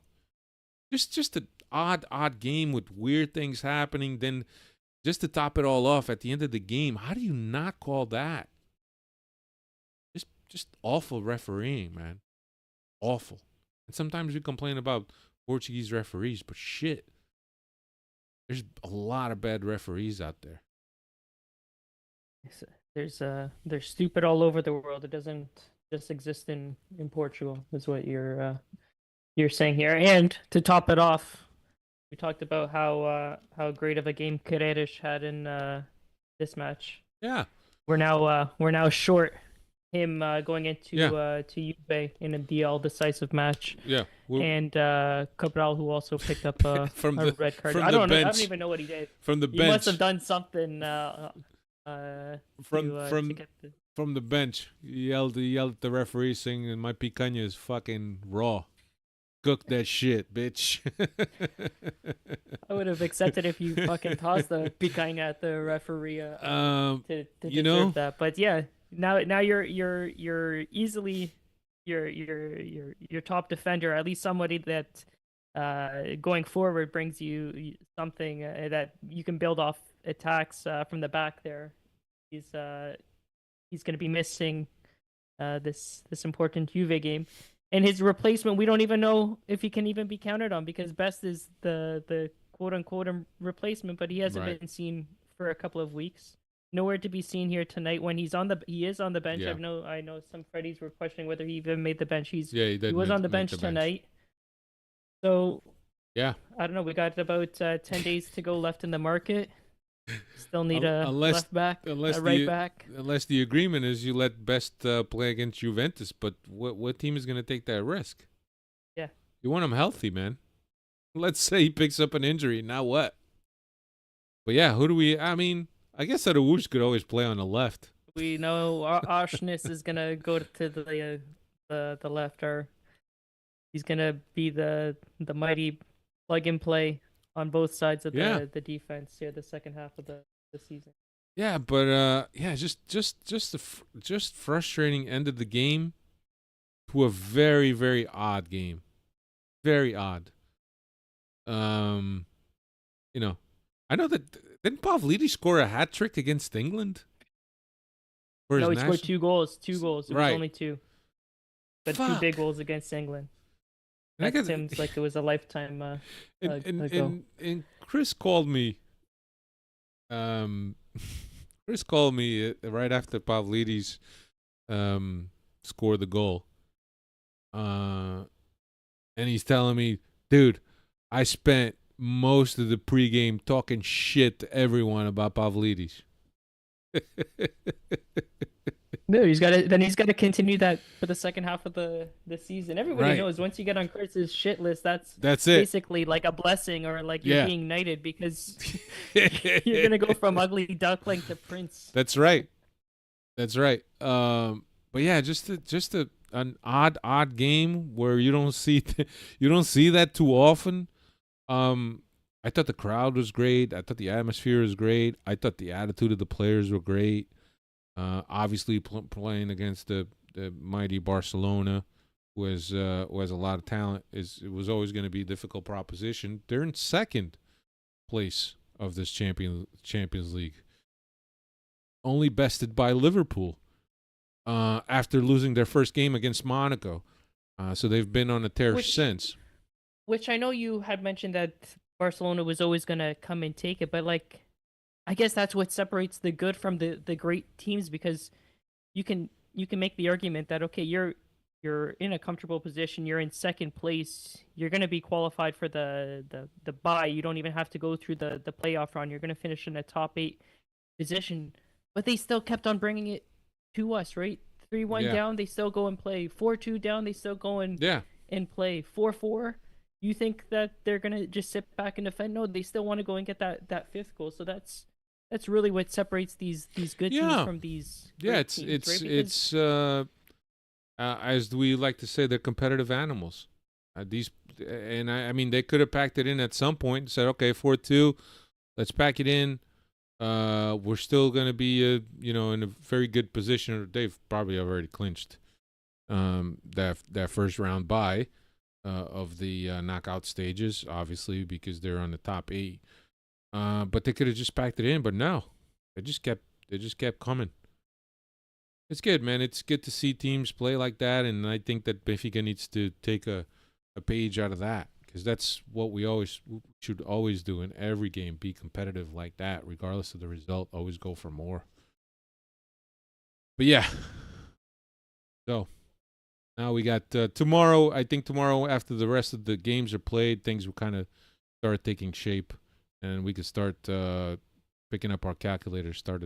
Just an odd game with weird things happening. Then, just to top it all off, at the end of the game, how do you not call that? Just awful refereeing, man. Awful. And sometimes we complain about Portuguese referees, but shit, there's a lot of bad referees out there. They're stupid all over the world. It doesn't just exist in Portugal, is what you're saying here. And to top it off, we talked about how great of a game Queiroz had in this match. Yeah. We're now short him going into to Juve in the all decisive match. Yeah. And Cabral, who also picked up a red card. I don't even know what he did. From the He bench. must have done something from the bench. He yelled at the referee saying my picanha is fucking raw. Cook that shit, bitch. I would have accepted if you fucking tossed the picanha at the referee to deserve that. But yeah, now you're easily your top defender, at least somebody that going forward brings you something that you can build off attacks from the back there. He's going to be missing this important Juve game. And his replacement, we don't even know if he can even be counted on, because Best is the quote unquote replacement, but he hasn't been seen for a couple of weeks. Nowhere to be seen here tonight when he is on the bench. Yeah. I know some Freddies were questioning whether he even made the bench. He was on the bench tonight. So yeah, I don't know. We got about 10 days to go left in the market. Still need a left back, a right back. Unless the agreement is you let Best play against Juventus, but what team is going to take that risk? Yeah, you want him healthy, man. Let's say he picks up an injury, now what? But yeah, who do we? I mean, I guess Araújo could always play on the left. We know Arshness is gonna go to the left, or he's gonna be the mighty plug and play on both sides of the defense here, the second half of the season. Yeah, but just frustrating end of the game to a very, very odd game. Very odd. I know that didn't Pavlidis score a hat trick against England? No, he scored two goals. It was only two. But Fuck. 2 big goals against England. That seems like it was a lifetime ago. And Chris called me. Chris called me right after Pavlidis scored the goal. And he's telling me, dude, I spent most of the pregame talking shit to everyone about Pavlidis. No, he's got to continue that for the second half of the season. Everybody knows once you get on Chris's shit list, that's it. Basically like a blessing, or like you're being knighted, because you're gonna go from ugly duckling to prince. That's right. But yeah, just an odd game where you don't see that too often. I thought the crowd was great. I thought the atmosphere was great. I thought the attitude of the players were great. Obviously, playing against the mighty Barcelona, who has a lot of talent, it was always going to be a difficult proposition. They're in second place of this Champions League, only bested by Liverpool after losing their first game against Monaco. So they've been on a tear since. Which I know you had mentioned that Barcelona was always going to come and take it, but like, I guess that's what separates the good from the great teams, because you can make the argument that, okay, you're in a comfortable position, you're in second place, you're going to be qualified for the bye. You don't even have to go through the playoff run. You're going to finish in a top 8 position, but they still kept on bringing it to us, right? 3-1 down, they still go and play. 4-2 down, they still go and play. 4-4, you think that they're gonna just sit back and defend? No, they still want to go and get that fifth goal. So that's really what separates these good teams Yeah, from these yeah. great It's teams, it's right? Because it's as we like to say, they're competitive animals. These and I mean they could have packed it in at some point and said, okay, 4-2, let's pack it in. We're still gonna be in a very good position. They've probably already clinched that first round bye of the knockout stages, obviously because they're on the top 8. But they could have just packed it in, but no, they just kept coming. It's good, man. It's good to see teams play like that, and I think that Benfica needs to take a page out of that because that's what we should always do in every game. Be competitive like that, regardless of the result. Always go for more. But yeah, so now we got tomorrow. I think tomorrow, after the rest of the games are played, things will kind of start taking shape, and we could start picking up our calculators. Start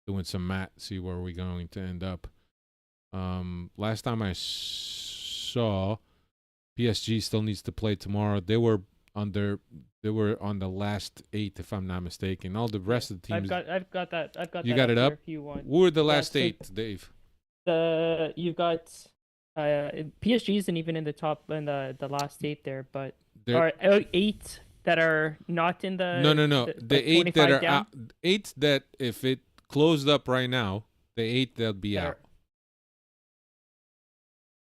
doing some math, see where we're going to end up. Last time I saw, PSG still needs to play tomorrow. They were on the last 8, if I'm not mistaken. All the rest of the teams. I've got that. You got it up? If you want. Who are the last so 8, Dave? You've got PSG isn't even in the top in the last 8 there, but They're- are 8 that are not in the No. The like 8 that 25 are down? out. 8 that if it closed up right now, the 8 that'll be that out.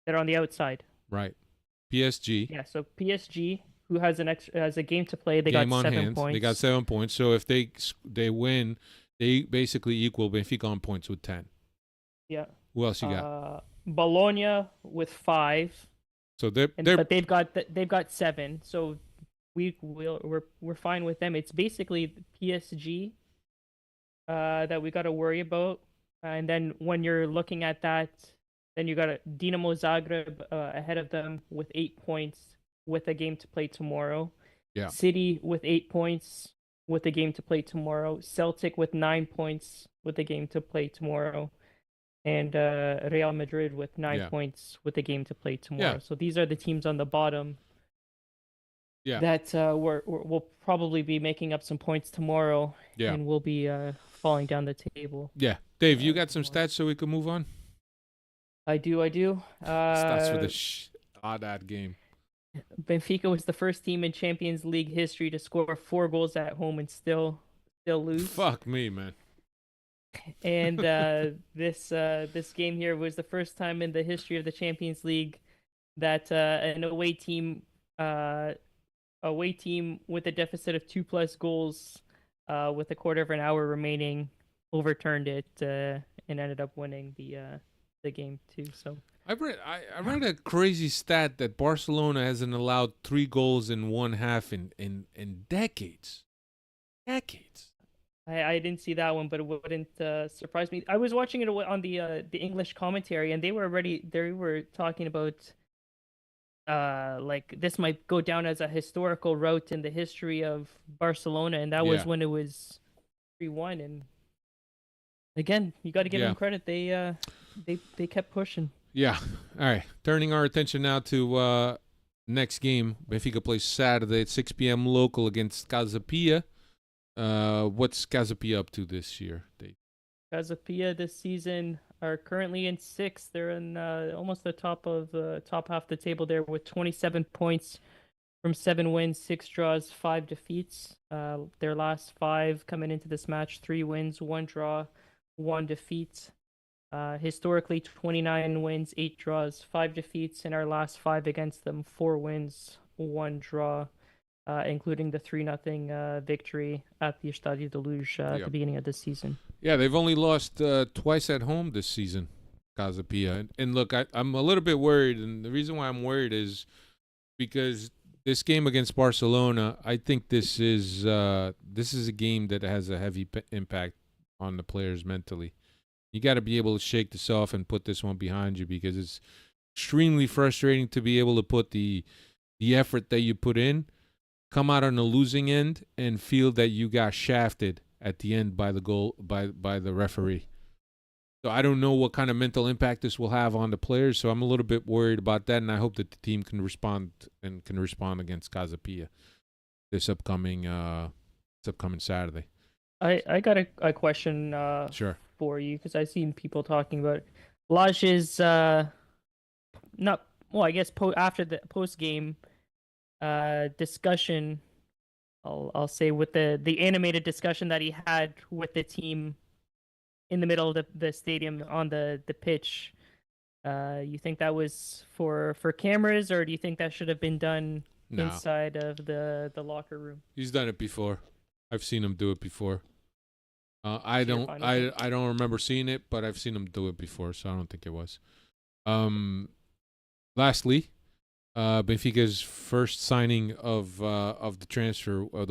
that are on the outside. Right. PSG. Yeah, so PSG, who has a game to play, they Game got on 7 hand. points. They got 7 points. So if they win, they basically equal Benfica on points with 10. Yeah. Who else you got? Bologna with 5, So but they've got 7. So we're fine with them. It's basically PSG that we got to worry about. And then when you're looking at that, then you got Dinamo Zagreb ahead of them with 8 points with a game to play tomorrow. Yeah. City with 8 points with a game to play tomorrow. Celtic with 9 points with a game to play tomorrow. And Real Madrid with 9 points with a game to play tomorrow. Yeah. So these are the teams on the bottom that we'll probably be making up some points tomorrow. Yeah. And we'll be falling down the table. Yeah. Dave, you got some stats so we can move on? I do. Stats for the that game. Benfica was the first team in Champions League history to score 4 goals at home and still lose. Fuck me, man. And this game here was the first time in the history of the Champions League that an away team with a deficit of 2+ goals with a quarter of an hour remaining overturned it and ended up winning the game too. So I read a crazy stat that Barcelona hasn't allowed 3 goals in one half in decades. I didn't see that one, but it wouldn't surprise me. I was watching it on the English commentary, and they were talking about like this might go down as a historical route in the history of Barcelona, and that was when it was 3-1. And again, you got to give them credit. They kept pushing. Yeah. All right. Turning our attention now to next game. Benfica plays Saturday at 6 p.m. local against Casa Pia. What's Casa Pia up to this year, Dave? Casa Pia this season are currently in 6th. They're in almost the top half of the table there with 27 points from 7 wins, 6 draws, 5 defeats. Their last 5 coming into this match: 3 wins, 1 draw, 1 defeat. Historically, 29 wins, 8 draws, 5 defeats in our last 5 against them. 4 wins, 1 draw. Including the 3-0 victory at the Estadio de Luz at the beginning of the season. Yeah, they've only lost twice at home this season, Casa Pia. And look, I'm a little bit worried, and the reason why I'm worried is because this game against Barcelona, I think this is a game that has a heavy impact on the players mentally. You got to be able to shake this off and put this one behind you because it's extremely frustrating to be able to put the effort that you put in, come out on the losing end, and feel that you got shafted at the end by the goal by the referee. So I don't know what kind of mental impact this will have on the players. So I'm a little bit worried about that, and I hope that the team can respond against Casa Pia this upcoming Saturday. I got a question Sure. for you, because I've seen people talking about Laj's not, well, I guess after the post game discussion, I'll say, with the animated discussion that he had with the team in the middle of the stadium on the pitch. You think that was for cameras, or do you think that should have been done No. inside of the locker room? He's done it before. I've seen him do it before. I So you're don't fine with it? I don't remember seeing it, but I've seen him do it before, so I don't think it was. Lastly, Benfica's first signing of the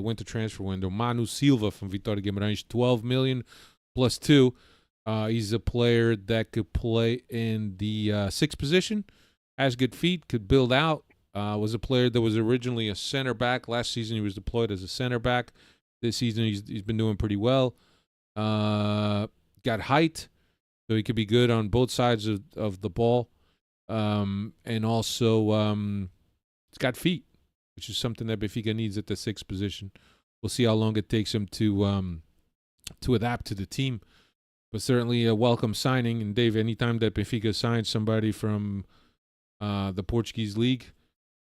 winter transfer window, Manu Silva from Vitória Guimarães, 12 million plus 2. He's a player that could play in the sixth position, has good feet, could build out. Was a player that was originally a center back. Last season he was deployed as a center back. This season he's been doing pretty well. Got height, so he could be good on both sides of the ball. And also he's got feet, which is something that Benfica needs at the sixth position. We'll see how long it takes him to adapt to the team. But certainly a welcome signing. And Dave, anytime that Benfica signs somebody from the Portuguese league,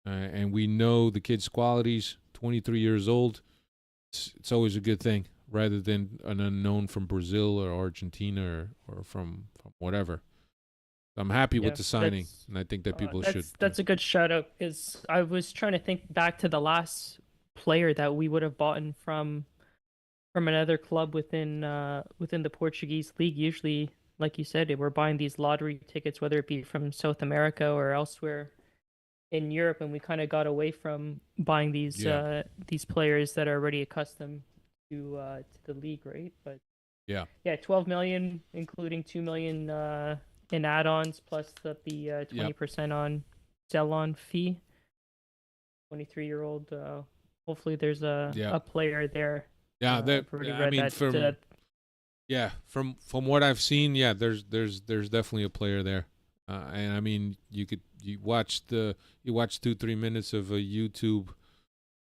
and we know the kid's qualities, 23 years old, it's always a good thing, rather than an unknown from Brazil or Argentina or from whatever. I'm happy with the signing, and I think that people should. That's a good shout out, because I was trying to think back to the last player that we would have bought from another club within the Portuguese league. Usually, like you said, we're buying these lottery tickets, whether it be from South America or elsewhere in Europe, and we kind of got away from buying these players that are already accustomed to the league, right? But yeah, 12 million, including 2 million in add-ons, plus the 20% on sell-on fee. 23-year-old. Hopefully, there's a player there. Yeah, from what I've seen, there's definitely a player there. And I mean, you watch 2-3 minutes of a YouTube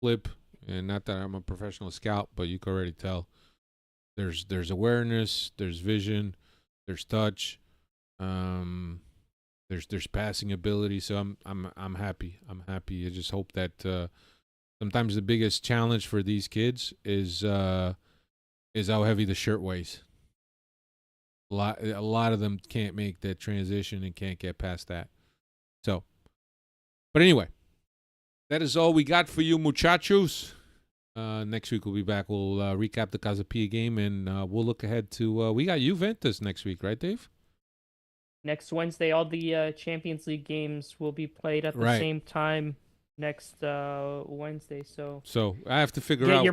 clip, and not that I'm a professional scout, but you can already tell there's awareness, there's vision, there's touch, there's passing ability. So I'm happy. I just hope that sometimes the biggest challenge for these kids is how heavy the shirt weighs. A lot of them can't make that transition and can't get past that. So, but anyway, that is all we got for you, muchachos. Next week we'll be back. We'll recap the Casa Pia game, and we'll look ahead to we got Juventus next week, right, Dave? Next Wednesday, all the Champions League games will be played at the same time next Wednesday. So I have to figure out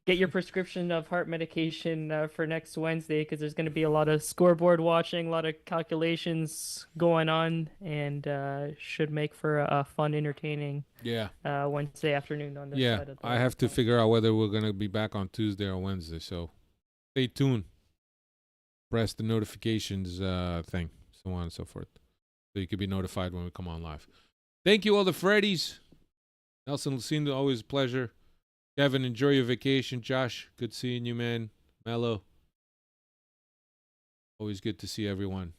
Get your prescription of heart medication for next Wednesday, because there's going to be a lot of scoreboard watching, a lot of calculations going on, and should make for a fun, entertaining Wednesday afternoon on this side of the I have to figure out whether we're going to be back on Tuesday or Wednesday. So stay tuned. Press the notifications thing, so on and so forth, so you can be notified when we come on live. Thank you, all the Freddies. Nelson Lucinda, always a pleasure. Kevin, enjoy your vacation. Josh, good seeing you, man. Mello, always good to see everyone.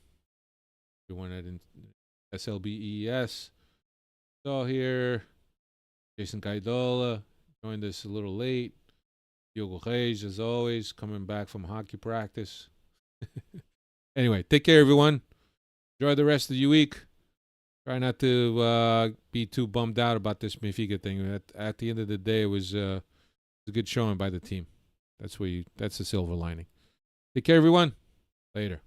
Everyone at SLBES. Saw here. Jason Kaidola joined us a little late. Diogo Reis, as always, coming back from hockey practice. Anyway, take care, everyone. Enjoy the rest of your week. Try not to be too bummed out about this Benfica thing. At the end of the day, it was a good showing by the team. That's the silver lining. Take care, everyone. Later.